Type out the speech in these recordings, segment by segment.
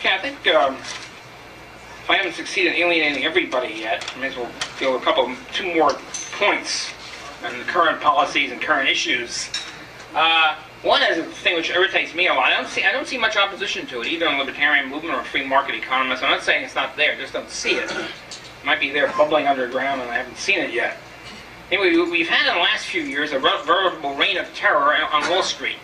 Okay, I think if I haven't succeeded in alienating everybody yet, I may as well deal with two more points on the current policies and current issues. One is a thing which irritates me a lot. I don't see much opposition to it, either in the libertarian movement or free market economists. I'm not saying it's not there, I just don't see it. It might be there bubbling underground and I haven't seen it yet. Anyway, we've had in the last few years a veritable reign of terror on Wall Street.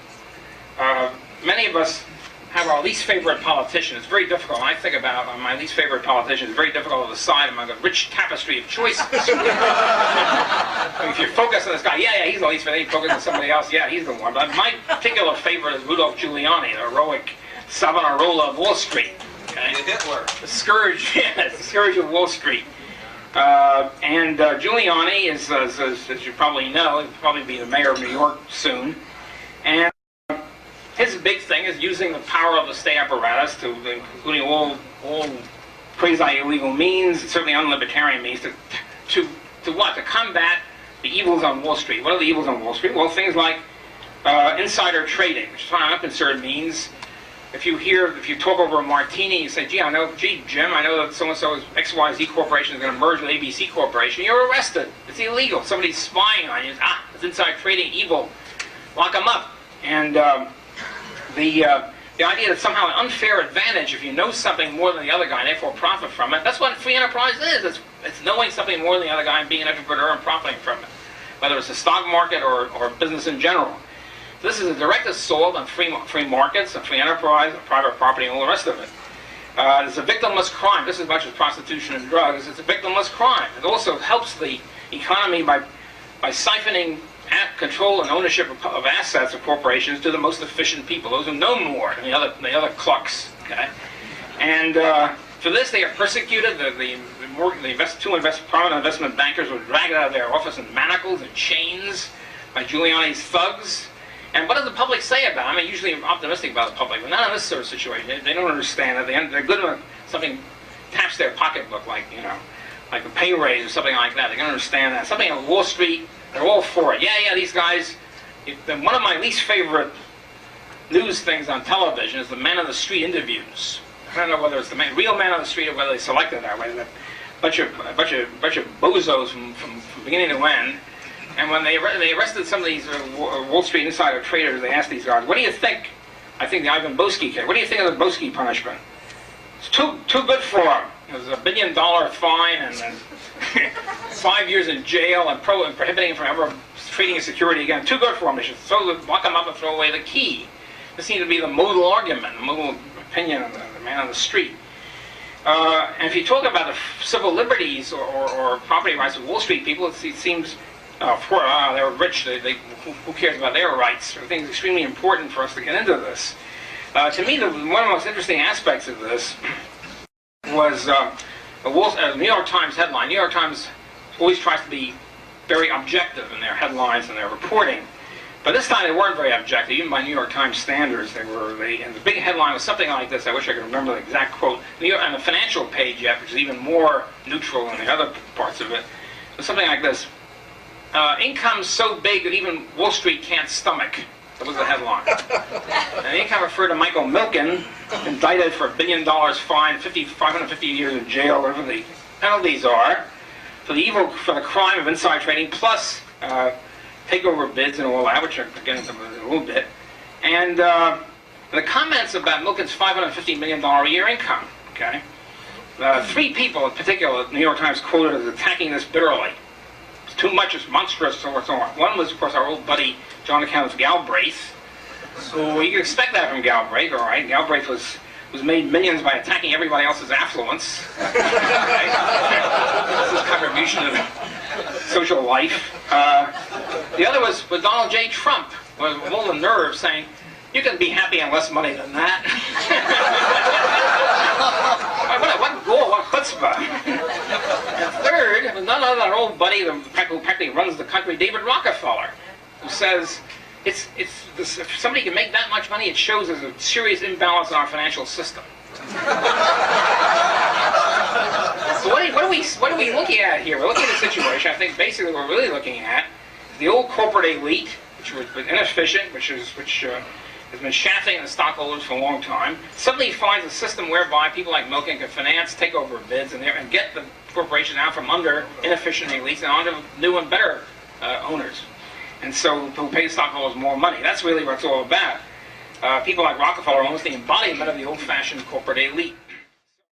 Many of us have our least favorite politician. It's very difficult. When I think about my least favorite politician, it's very difficult to decide among a rich tapestry of choices. If you focus on this guy, yeah, he's the least favorite. You focus on somebody else, yeah, he's the one. But my particular favorite is Rudolph Giuliani, the heroic Savonarola of Wall Street. Okay? Hitler. The scourge, the scourge of Wall Street. Giuliani is, as you probably know, he'll probably be the mayor of New York soon. And his big thing is using the power of the state apparatus, including all quasi-illegal means, certainly unlibertarian means, to what? To combat the evils on Wall Street. What are the evils on Wall Street? Well, things like insider trading, which is what I'm concerned means. If you talk over a martini, you say, gee, Jim, I know that so-and-so's XYZ Corporation is going to merge with ABC Corporation. You're arrested. It's illegal. Somebody's spying on you. It's inside trading, evil. Lock them up. And the idea that somehow an unfair advantage, if you know something more than the other guy and therefore profit from it, that's what free enterprise is. It's knowing something more than the other guy and being an entrepreneur and profiting from it, whether it's the stock market or business in general. This is a direct assault on free markets, and free enterprise, and private property, and all the rest of it. It's a victimless crime, just as much as prostitution and drugs. It's a victimless crime. It also helps the economy by siphoning control and ownership of assets of corporations to the most efficient people, those who know more than the other clucks. Okay, and for this they are persecuted. Prominent investment bankers were dragged out of their office in manacles and chains by Giuliani's thugs. And what does the public say about it? I mean, usually I'm optimistic about the public, but not in this sort of situation. They don't understand it. They're good when something taps their pocketbook, like a pay raise or something like that. They don't understand that. Something on Wall Street, they're all for it. Yeah, these guys. One of my least favorite news things on television is the man on the street interviews. I don't know whether it's the real man on the street or whether they selected that way. A bunch of bozos from beginning to end. And when they arrested some of these Wall Street insider traders, they asked these guys, "What do you think?" I think the Ivan Boesky case. What do you think of the Boesky punishment? It's too good for him. It was $1 billion fine and then 5 years in jail and prohibiting him from ever trading in security again. Too good for him. They should lock him up and throw away the key. This seemed to be the modal argument, the modal opinion of the man on the street. And if you talk about the civil liberties or property rights of Wall Street people, it seems. They're rich. Who cares about their rights? I think it's extremely important for us to get into this. To me, one of the most interesting aspects of this was a New York Times headline. New York Times always tries to be very objective in their headlines and their reporting, but this time they weren't very objective, even by New York Times standards. And the big headline was something like this. I wish I could remember the exact quote. On the financial page, which is even more neutral than the other parts of it, was something like this. Income so big that even Wall Street can't stomach. That was the headline. And the income referred to Michael Milken, indicted for $1 billion fine, 550 years in jail, whatever the penalties are, for the crime of inside trading, plus takeover bids and all that, which I'll get into in a little bit. And the comments about Milken's $550 million a year income. Okay, 3 people in particular, the New York Times quoted as attacking this bitterly. Too much, it's monstrous, so on. One was, of course, our old buddy, Kenneth Galbraith. So you can expect that from Galbraith, all right? Galbraith was made millions by attacking everybody else's affluence. Right? That's his contribution to social life. The other was with Donald J. Trump, with all the nerve saying, "You can be happy on less money than that." What gall, what chutzpah. And third was none other than our old buddy who practically runs the country, David Rockefeller, who says, if somebody can make that much money, it shows there's a serious imbalance in our financial system. So what are we looking at here? We're looking at a situation, I think basically what we're really looking at is the old corporate elite, which was inefficient, which has been shafting the stockholders for a long time. Suddenly he finds a system whereby people like Milken can finance takeover bids and get the corporation out from under inefficient elites and onto new and better owners. And so who pay stockholders more money. That's really what it's all about. People like Rockefeller are almost the embodiment of the old-fashioned corporate elite.